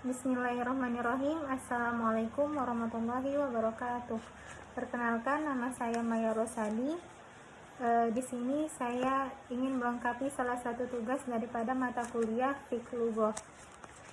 Bismillahirrahmanirrahim. Assalamualaikum warahmatullahi wabarakatuh. Perkenalkan, nama saya Maya Rosadi. Di sini saya ingin melengkapi salah satu tugas daripada mata kuliah Fiqh Lughoh.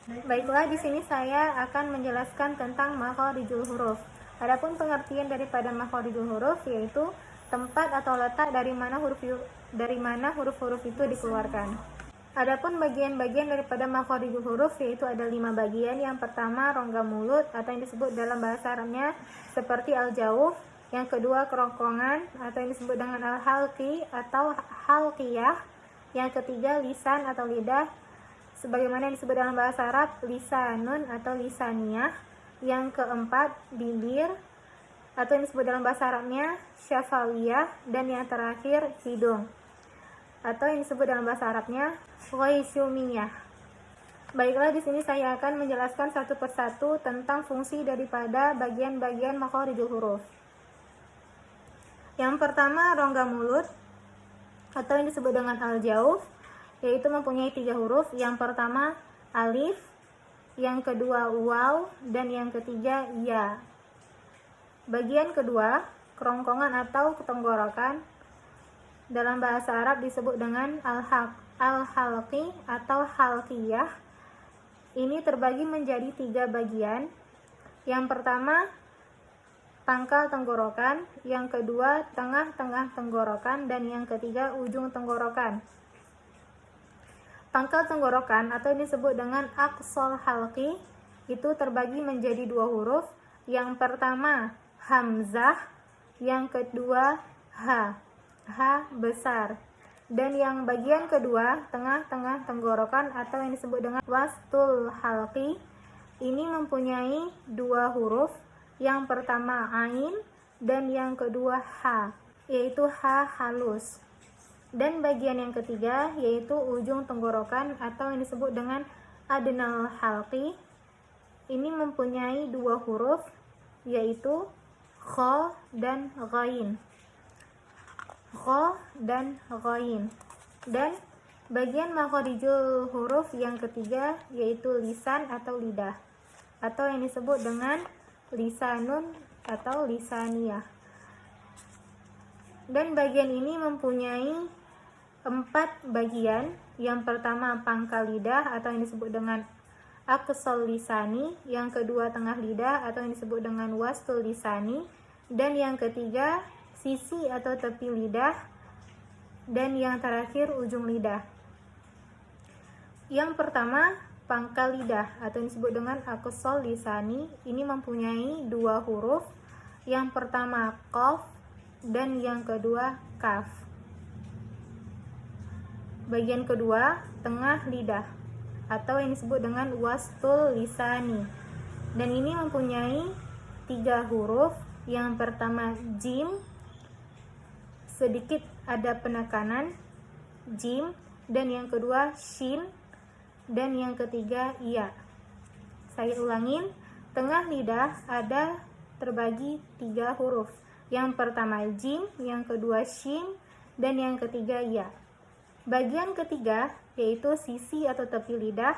Baiklah, di sini saya akan menjelaskan tentang makharijul huruf. Adapun pengertian daripada makharijul huruf yaitu tempat atau letak dari mana huruf-huruf itu dikeluarkan. Adapun bagian-bagian daripada makharijul huruf yaitu ada 5 bagian. Yang pertama rongga mulut atau yang disebut dalam bahasa Arabnya seperti al-jauf. Yang kedua kerongkongan atau yang disebut dengan al-halqi atau halqiyah. Yang ketiga lisan atau lidah sebagaimana yang disebut dalam bahasa Arab lisanun atau lisaniyah. Yang keempat bibir atau yang disebut dalam bahasa Arabnya syafawiyah. Dan yang terakhir hidung atau yang disebut dalam bahasa Arabnya ghaisumiyah. Baiklah, di sini saya akan menjelaskan satu persatu tentang fungsi daripada bagian-bagian makharijul huruf. Yang pertama rongga mulut atau yang disebut dengan al-jauf, yaitu mempunyai 3 huruf. Yang pertama alif, yang kedua waw, dan yang ketiga ya. Bagian kedua kerongkongan atau tenggorokan, dalam bahasa Arab disebut dengan al-halqi atau halqiyah. Ini terbagi menjadi 3 bagian. Yang pertama pangkal tenggorokan, yang kedua tengah-tengah tenggorokan, dan yang ketiga ujung tenggorokan. Pangkal tenggorokan atau disebut dengan aqsal halqi itu terbagi menjadi 2 huruf. Yang pertama hamzah, yang kedua ha besar. Dan yang bagian kedua tengah-tengah tenggorokan atau yang disebut dengan wastul halqi ini mempunyai 2 huruf. Yang pertama ain dan yang kedua ha, yaitu ha halus. Dan bagian yang ketiga yaitu ujung tenggorokan atau yang disebut dengan adnal halqi ini mempunyai 2 huruf, yaitu kha dan ghain. Kha dan ghain. Dan bagian makharijul huruf yang ketiga yaitu lisan atau lidah atau yang disebut dengan lisanun atau lisaniyah. Dan bagian ini mempunyai 4 bagian. Yang pertama pangkal lidah atau yang disebut dengan aqsal lisani, yang kedua tengah lidah atau yang disebut dengan wastul lisani, dan yang ketiga sisi atau tepi lidah, dan yang terakhir ujung lidah. Yang pertama pangkal lidah atau yang disebut dengan aqsal lisani ini mempunyai 2 huruf. Yang pertama qaf dan yang kedua kaf. Bagian kedua tengah lidah atau yang disebut dengan wastul lisani, dan ini mempunyai 3 huruf. Yang pertama jim, sedikit ada penekanan jim, dan yang kedua shin, dan yang ketiga ya. Saya ulangin, tengah lidah ada terbagi 3 huruf. Yang pertama jim, yang kedua shin, dan yang ketiga ya. Bagian ketiga yaitu sisi atau tepi lidah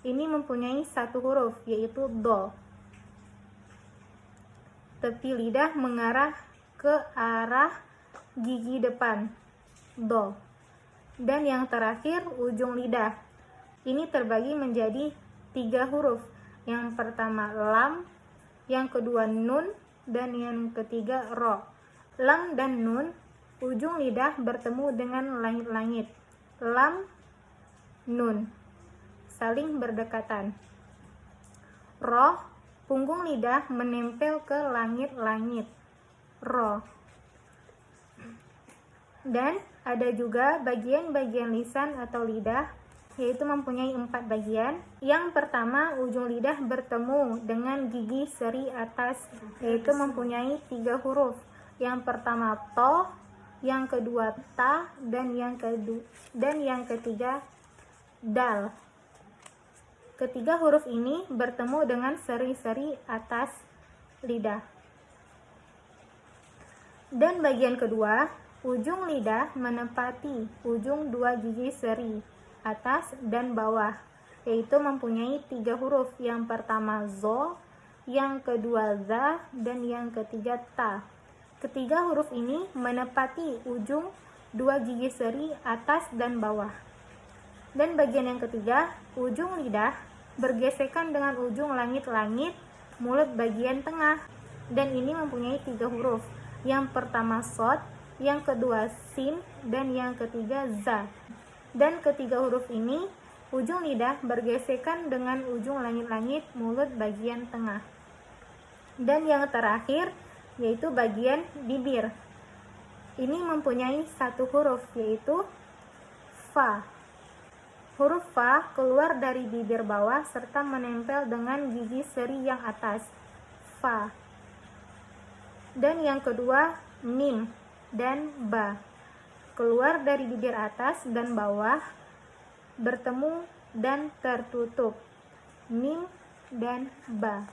ini mempunyai 1 huruf, yaitu do. Tepi lidah mengarah ke arah gigi depan, do. Dan yang terakhir ujung lidah ini terbagi menjadi 3 huruf. Yang pertama lam, yang kedua nun, dan yang ketiga ro. Lam dan nun ujung lidah bertemu dengan langit-langit. Lam nun saling berdekatan. Ro, punggung lidah menempel ke langit-langit. Ro. Dan ada juga bagian-bagian lisan atau lidah, yaitu mempunyai 4 bagian. Yang pertama ujung lidah bertemu dengan gigi seri atas, yaitu mempunyai 3 huruf. Yang pertama to, yang kedua ta, dan yang ketiga dal. Ketiga huruf ini bertemu dengan seri-seri atas lidah. Dan bagian kedua ujung lidah menempati ujung 2 gigi seri atas dan bawah. yaitu mempunyai 3 huruf. Yang pertama zo, yang kedua za, dan yang ketiga ta. Ketiga huruf ini menepati ujung 2 gigi seri atas dan bawah. Dan bagian yang ketiga, ujung lidah bergesekan dengan ujung langit-langit mulut bagian tengah. Dan ini mempunyai 3 huruf. Yang pertama sod, yang kedua sin, dan yang ketiga za. Dan ketiga huruf ini, ujung lidah bergesekan dengan ujung langit-langit mulut bagian tengah. Dan yang terakhir, yaitu bagian bibir. Ini mempunyai 1 huruf, yaitu fa. Huruf fa keluar dari bibir bawah serta menempel dengan gigi seri yang atas. Fa. Dan yang kedua, mim dan ba. Keluar dari bibir atas dan bawah, bertemu dan tertutup. Mim dan ba.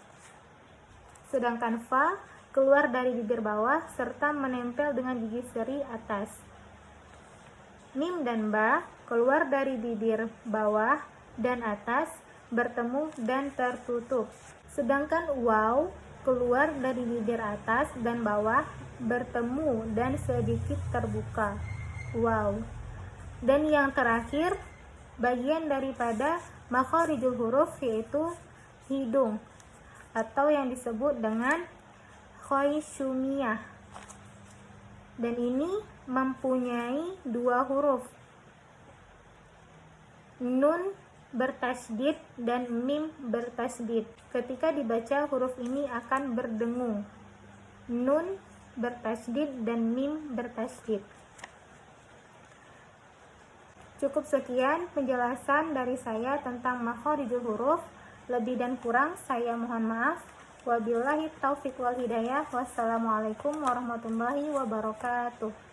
Sedangkan fa keluar dari bibir bawah serta menempel dengan gigi seri atas. Mim dan ba keluar dari bibir bawah dan atas, bertemu dan tertutup. Sedangkan waw keluar dari bibir atas dan bawah, bertemu dan sedikit terbuka. Waw. Dan yang terakhir, bagian daripada makharijul huruf, yaitu hidung, atau yang disebut dengan khoisyumiyah. Dan ini mempunyai 2 huruf, nun bertasydid dan mim bertasydid. Ketika dibaca, huruf ini akan berdengung. Nun bertasydid dan mim bertasydid. Cukup sekian penjelasan dari saya tentang makharijul huruf. Lebih dan kurang saya mohon maaf. Wabillahi taufiq wal hidayah. Wassalamualaikum warahmatullahi wabarakatuh.